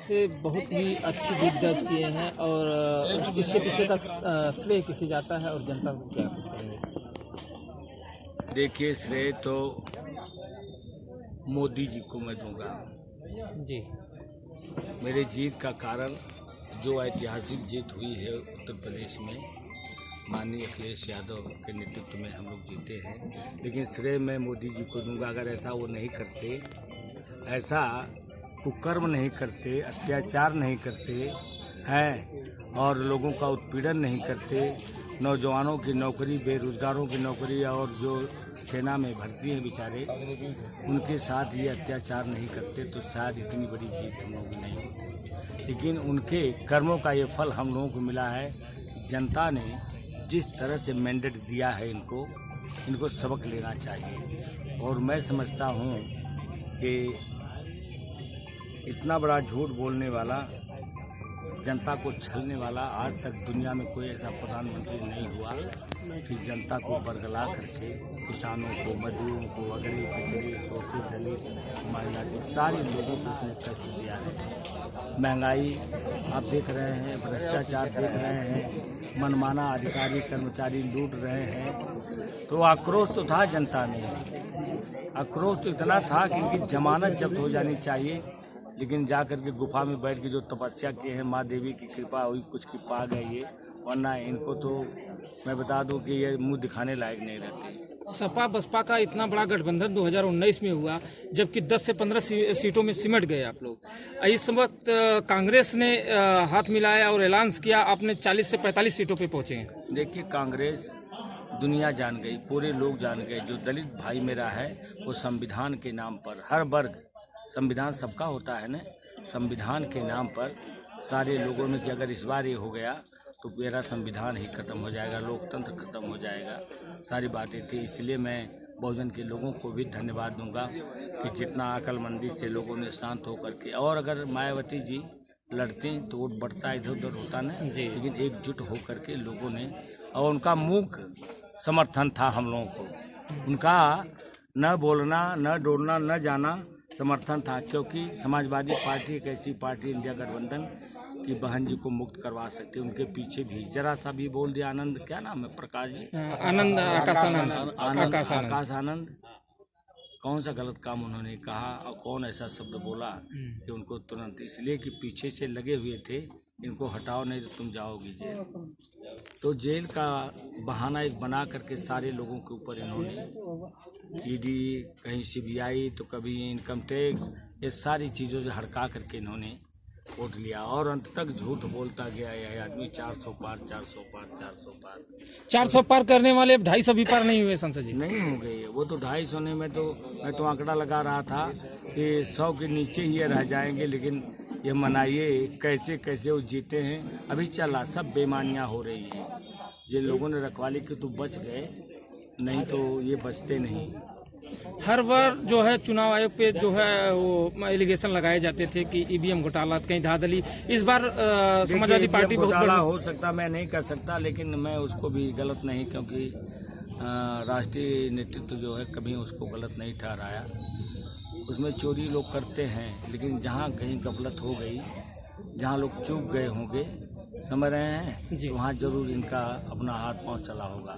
से बहुत ही अच्छी जीत दर्ज किए हैं और इसके पीछे का श्रेय किसे जाता है और जनता को क्या कहेंगे? देखिए, श्रेय तो मोदी जी को मैं दूंगा जी। मेरे जीत का कारण जो ऐतिहासिक जीत हुई है उत्तर प्रदेश में, माननीय अखिलेश यादव के नेतृत्व में हम लोग जीते हैं, लेकिन श्रेय मैं मोदी जी को दूंगा। अगर ऐसा वो नहीं करते, ऐसा कुकर्म नहीं करते, अत्याचार नहीं करते हैं और लोगों का उत्पीड़न नहीं करते, नौजवानों की नौकरी, बेरोजगारों की नौकरी और जो सेना में भर्ती हैं बेचारे, उनके साथ ये अत्याचार नहीं करते तो शायद इतनी बड़ी जीत हम लोगों की नहीं होती। लेकिन उनके कर्मों का ये फल हम लोगों को मिला है। जनता ने जिस तरह से मैंडेट दिया है इनको सबक लेना चाहिए। और मैं समझता हूँ कि इतना बड़ा झूठ बोलने वाला, जनता को छलने वाला आज तक दुनिया में कोई ऐसा प्रधानमंत्री नहीं हुआ कि जनता को बरगला करके किसानों को, मजदूरों को, अगड़े पिछड़े, शोषित, दलित, महिला के सारे लोगों को उसने कष्ट दिया है। महंगाई आप देख रहे हैं, भ्रष्टाचार देख रहे हैं, मनमाना अधिकारी कर्मचारी लूट रहे हैं। तो आक्रोश तो था जनता में, आक्रोश तो इतना था कि इनकी जमानत जब्त हो जानी चाहिए, लेकिन जा कर के गुफा में बैठ के जो तपस्या किए हैं, माँ देवी की कृपा हुई, कुछ की पा गए ये, वरना इनको तो मैं बता दूं कि ये मुंह दिखाने लायक नहीं रहते। सपा बसपा का इतना बड़ा गठबंधन 2019 में हुआ, जबकि 10 से 15 सीटों में सिमट गए आप लोग। इस वक्त कांग्रेस ने हाथ मिलाया और ऐलान किया, आपने 40 से 45 सीटों पे पहुंचे हैं। देखिए, कांग्रेस दुनिया जान गई, पूरे लोग जान गए, जो दलित भाई मेरा है वो संविधान के नाम पर, हर वर्ग, संविधान सबका होता है ना, संविधान के नाम पर सारे लोगों में कि अगर इस बार ये हो गया तो मेरा संविधान ही खत्म हो जाएगा, लोकतंत्र खत्म हो जाएगा, सारी बातें थी। इसलिए मैं बहुजन के लोगों को भी धन्यवाद दूंगा कि जितना अक्लमंदी से लोगों ने शांत होकर के, और अगर मायावती जी लड़ती तो वोट बढ़ता, इधर उधर होता ना, लेकिन एकजुट होकर के लोगों ने, और उनका मूक समर्थन था हम लोगों को, उनका न बोलना, न डोलना, न जाना समर्थन था, क्योंकि समाजवादी पार्टी एक ऐसी पार्टी इंडिया गठबंधन की बहन जी को मुक्त करवा सकते। उनके पीछे भी जरा सा भी बोल दिया, आनंद क्या नाम है, प्रकाश जी, आनंद, आकाश आनंद, कौन सा गलत काम उन्होंने कहा और कौन ऐसा शब्द बोला कि उनको तुरंत, इसलिए कि पीछे से लगे हुए थे, इनको हटाओ नहीं तो तुम जाओगी जेल। तो जेल का बहाना एक बना करके सारे लोगों के ऊपर इन्होंने ईडी, कहीं सीबीआई तो कभी इनकम टैक्स, ये सारी चीज़ों से हड़का करके इन्होंने वोट लिया और अंत तक झूठ बोलता गया यह आदमी। 400 पार, 400 पार, 400 पार, 400 पार करने वाले 250 भी पार नहीं हुए संसद जी, नहीं हो गए। वो तो 250 होने में तो मैं तो आंकड़ा लगा रहा था कि 100 के नीचे ही रह जाएंगे, लेकिन ये मनाइए कैसे कैसे वो जीते हैं। अभी चला, सब बेमानियाँ हो रही हैं। जिन लोगों ने रखवाली की तो बच गए, नहीं तो ये बचते नहीं। हर बार जो है चुनाव आयोग पे जो है वो एलिगेशन लगाए जाते थे कि ईवीएम घोटाला, कहीं धांधली। इस बार समाजवादी पार्टी बहुत घोटाला हो सकता, मैं नहीं कर सकता, लेकिन मैं उसको भी गलत नहीं, क्योंकि राष्ट्रीय नेतृत्व जो है कभी उसको गलत नहीं ठहराया। उसमें चोरी लोग करते हैं, लेकिन जहाँ कहीं गफलत हो गई, जहाँ लोग चूक गए होंगे, समझ रहे हैं जी, वहाँ जरूर इनका अपना हाथ पांव चला होगा।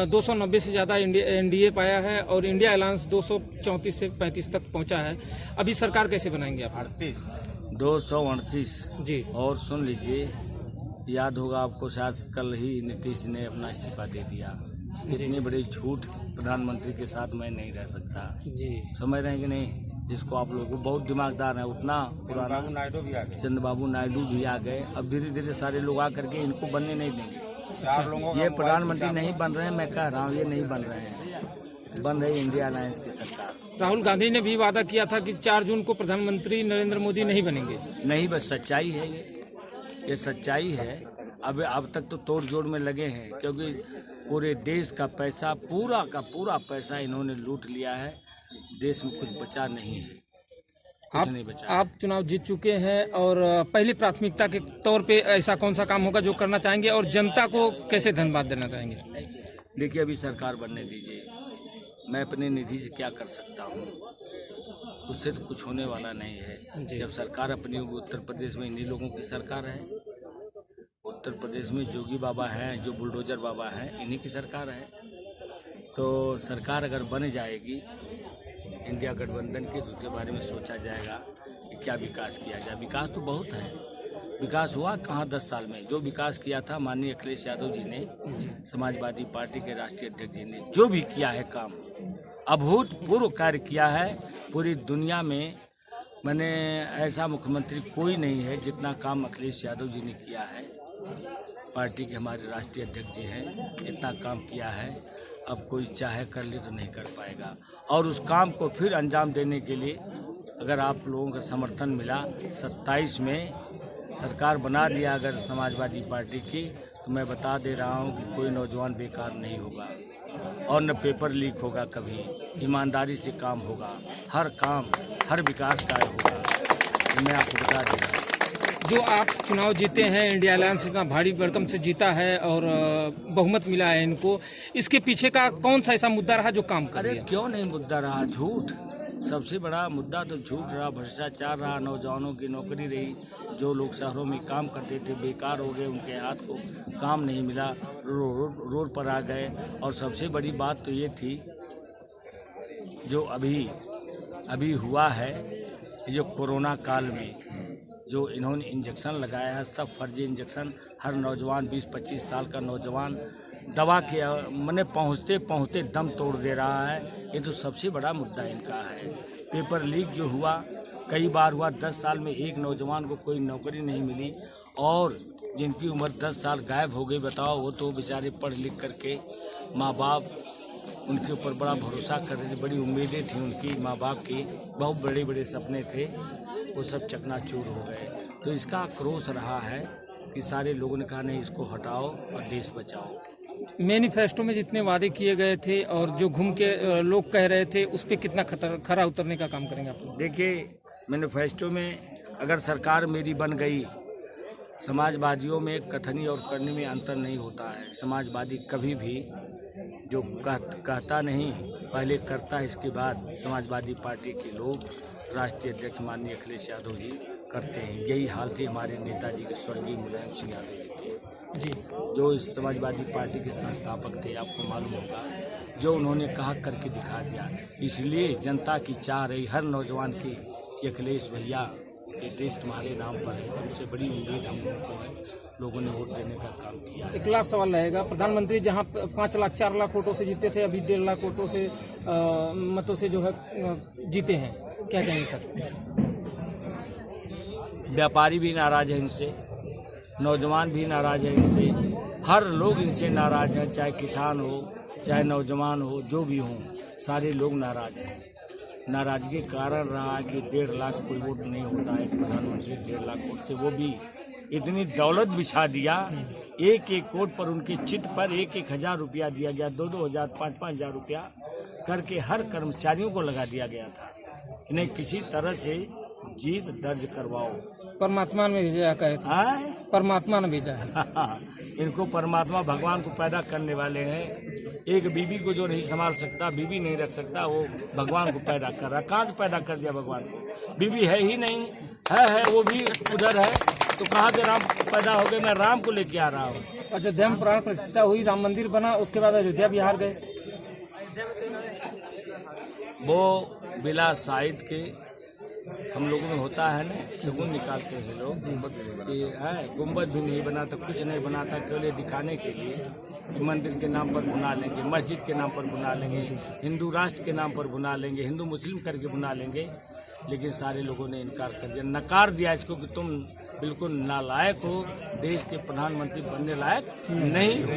290 से ज़्यादा एनडीए पाया है और इंडिया अलायंस 234 से 35 तक पहुंचा है। अभी सरकार कैसे बनाएंगे आप? 238 जी। और सुन लीजिए, याद होगा आपको, शायद कल ही नीतीश ने अपना इस्तीफा दे दिया। इतने बड़े झूठ प्रधानमंत्री के साथ मैं नहीं रह सकता जी, समझ रहे हैं कि नहीं? जिसको आप लोगों को बहुत दिमागदार है, उतना पुराना चंद्रबाबू नायडू भी आ गए। अब धीरे धीरे सारे लोग आ करके इनको बनने नहीं देंगे। ये प्रधानमंत्री नहीं बन रहे हैं, मैं कह रहा हूँ, ये नहीं बन रहे हैं, बन रही इंडिया अलायंस की सरकार। राहुल गांधी ने भी वादा किया था कि 4 जून को प्रधानमंत्री नरेंद्र मोदी नहीं बनेंगे। नहीं, बस सच्चाई है, ये सच्चाई है। अब तक तो तोड़ जोड़ में लगे हैं, क्योंकि पूरे देश का पैसा, पूरा का पूरा पैसा इन्होंने लूट लिया है। देश में कुछ बचा नहीं है, कुछ नहीं बचा। आप चुनाव जीत चुके हैं और पहली प्राथमिकता के तौर पे ऐसा कौन सा काम होगा जो करना चाहेंगे और जनता को कैसे धन्यवाद देना चाहेंगे? देखिए, अभी सरकार बनने दीजिए, मैं अपने निधि से क्या कर सकता हूँ, उससे तो कुछ होने वाला नहीं है। जी। जब सरकार अपनी उत्तर प्रदेश में इन्हीं लोगों की सरकार है। उत्तर प्रदेश में जोगी बाबा हैं, जो बुलडोजर बाबा हैं, इन्हीं की सरकार है। तो सरकार अगर बन जाएगी इंडिया गठबंधन की, तो उसके बारे में सोचा जाएगा कि क्या विकास किया जाए। विकास तो बहुत है, विकास हुआ कहाँ 10 साल में। जो विकास किया था माननीय अखिलेश यादव जी ने, समाजवादी पार्टी के राष्ट्रीय अध्यक्ष जी ने जो भी किया है काम, अभूतपूर्व कार्य किया है। पूरी दुनिया में मैंने ऐसा मुख्यमंत्री कोई नहीं है जितना काम अखिलेश यादव जी ने किया है। पार्टी के हमारे राष्ट्रीय अध्यक्ष जी हैं, जितना काम किया है अब कोई चाहे कर ले तो नहीं कर पाएगा। और उस काम को फिर अंजाम देने के लिए अगर आप लोगों का समर्थन मिला, 27 में सरकार बना दिया अगर समाजवादी पार्टी की, तो मैं बता दे रहा हूँ कि कोई नौजवान बेकार नहीं होगा और न पेपर लीक होगा कभी। ईमानदारी से काम होगा, हर काम, हर विकास कार्य होगा, ये मैं आपको बता दे रहा हूँ। जो आप चुनाव जीते हैं, इंडिया अलायंस इतना भारी भरकम से जीता है और बहुमत मिला है इनको, इसके पीछे का कौन सा ऐसा मुद्दा रहा जो काम कर अरे दिया? क्यों नहीं मुद्दा रहा? झूठ, सबसे बड़ा मुद्दा तो झूठ रहा, भ्रष्टाचार रहा, नौजवानों की नौकरी रही। जो लोग शहरों में काम करते थे बेकार हो गए, उनके हाथ को काम नहीं मिला, रोड पर आ गए। और सबसे बड़ी बात तो ये थी जो अभी हुआ है, जो कोरोना काल में जो इन्होंने इंजेक्शन लगाया है, सब फर्जी इंजेक्शन। हर नौजवान 20-25 साल का नौजवान दवा के मने पहुँचते पहुँचते दम तोड़ दे रहा है। ये तो सबसे बड़ा मुद्दा इनका है। पेपर लीक जो हुआ, कई बार हुआ, 10 साल में एक नौजवान को कोई नौकरी नहीं मिली और जिनकी उम्र 10 साल गायब हो गई। बताओ, वो तो बेचारे पढ़ लिख करके माँ बाप उनके ऊपर बड़ा भरोसा कर रहे थे, बड़ी उम्मीदें थी उनकी, माँ बाप की बहुत बड़े बड़े सपने थे, वो सब चकनाचूर हो गए। तो इसका आक्रोश रहा है कि सारे लोगों ने कहा नहीं, इसको हटाओ और देश बचाओ। मैनिफेस्टो में जितने वादे किए गए थे और जो घूम के लोग कह रहे थे, उस पर कितना खरा उतरने का काम करेंगे आप लोग? देखिए, मैनिफेस्टो में अगर सरकार मेरी बन गई, समाजवादियों में कथनी और करनी में अंतर नहीं होता है। समाजवादी कभी भी जो कहता नहीं, पहले करता है, इसके बाद समाजवादी पार्टी के लोग, राष्ट्रीय अध्यक्ष माननीय अखिलेश यादव जी करते हैं। यही हाल थी हमारे नेताजी के स्वर्गीय मुलायम सिंह यादव जी, जो इस समाजवादी पार्टी के संस्थापक थे। आपको मालूम होगा, जो उन्होंने कहा करके दिखा दिया। इसलिए जनता की चाह रही हर नौजवान की कि अखिलेश भैया, ये देश तुम्हारे नाम पर है, तुमसे बड़ी उम्मीद हम लोगों को है। लोगों ने वोट देने का काम किया। एक लास्ट सवाल रहेगा, प्रधानमंत्री जहां 5 लाख 4 लाख वोटों से जीते थे, अभी 1.5 लाख वोटों से मतों से जो है जीते हैं, क्या कहेंगे सर? व्यापारी भी नाराज है इनसे, नौजवान भी नाराज है इनसे, हर लोग इनसे नाराज हैं, चाहे किसान हो, चाहे नौजवान हो, जो भी हो, सारे लोग नाराज हैं। नाराजगी के कारण रहा कि 1.5 लाख कोई वोट नहीं होता है। प्रधानमंत्री 1.5 लाख वोट से, वो भी इतनी दौलत बिछा दिया, एक एक वोट पर उनके चिट पर 1-1 हज़ार रुपया दिया गया, 2-2 हज़ार, 5-5 हज़ार रुपया करके हर कर्मचारियों को लगा दिया गया था। इन्हें किसी तरह से जीत दर्ज करवाओ। परमात्मा ने भेजा कहे थे, परमात्मा ने भेजा है। इनको परमात्मा भगवान को पैदा करने वाले हैं। एक बीबी को जो नहीं संभाल सकता, बीबी नहीं रख सकता, वो भगवान को पैदा कर रहा। कहाँ से पैदा कर दिया भगवान को? बीबी है ही नहीं, है वो भी उधर है, तो कहाँ से राम पैदा हो गए? मैं राम को लेके आ रहा हूँ। अयोध्या में प्राण प्रतिष्ठा हुई, राम मंदिर बना, उसके बाद अयोध्या बिहार गए। वो बिला साहित्य के हम लोगों में होता है ना, शगुन निकालते हैं लोग कि है गुम्बद भी नहीं बनाता, कुछ नहीं बनाता, केवल दिखाने के लिए मंदिर के नाम पर बना लेंगे, मस्जिद के नाम पर बना लेंगे, हिंदू राष्ट्र के नाम पर बना लेंगे, हिंदू मुस्लिम करके बना लेंगे। लेकिन सारे लोगों ने इनकार कर दिया, नकार दिया इसको कि तुम बिल्कुल नालायक हो, देश के प्रधानमंत्री बनने लायक नहीं हो।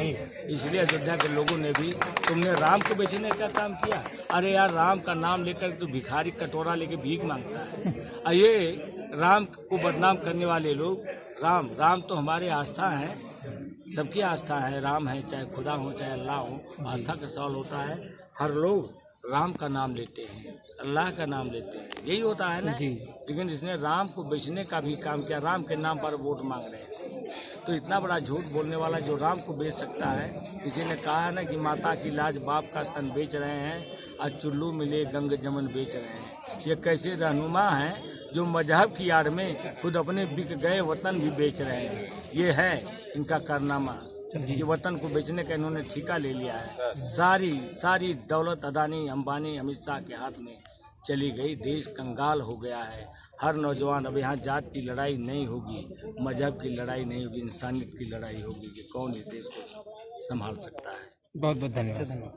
इसलिए अयोध्या के लोगों ने भी, तुमने राम को बेचने का काम किया। अरे यार, राम का नाम लेकर तो भिखारी कटोरा लेके भीख मांगता है। ये राम को बदनाम करने वाले लोग, राम तो हमारे आस्था है, सबकी आस्था है, राम है, चाहे खुदा हो चाहे अल्लाह हो, आस्था का सवाल होता है। हर लोग राम का नाम लेते हैं, अल्लाह का नाम लेते हैं, यही होता है ना जी। लेकिन इसने राम को बेचने का भी काम किया, राम के नाम पर वोट मांग रहे थे। तो इतना बड़ा झूठ बोलने वाला जो राम को बेच सकता है। किसी ने कहा है ना कि माता की लाज बाप का तन बेच रहे हैं, और चुल्लू मिले गंग जमन बेच रहे हैं। ये कैसे रहनुमा हैं जो मजहब की आड़ में खुद अपने बिक गए वतन भी बेच रहे हैं। ये है इनका कारनामा। ये वतन को बेचने का इन्होंने ठेका ले लिया है। सारी दौलत अदानी अंबानी अमित शाह के हाथ में चली गई। देश कंगाल हो गया है। हर नौजवान, अब यहाँ जात की लड़ाई नहीं होगी, मजहब की लड़ाई नहीं होगी, इंसानियत की लड़ाई होगी कि कौन इस देश को संभाल सकता है। बहुत बहुत धन्यवाद।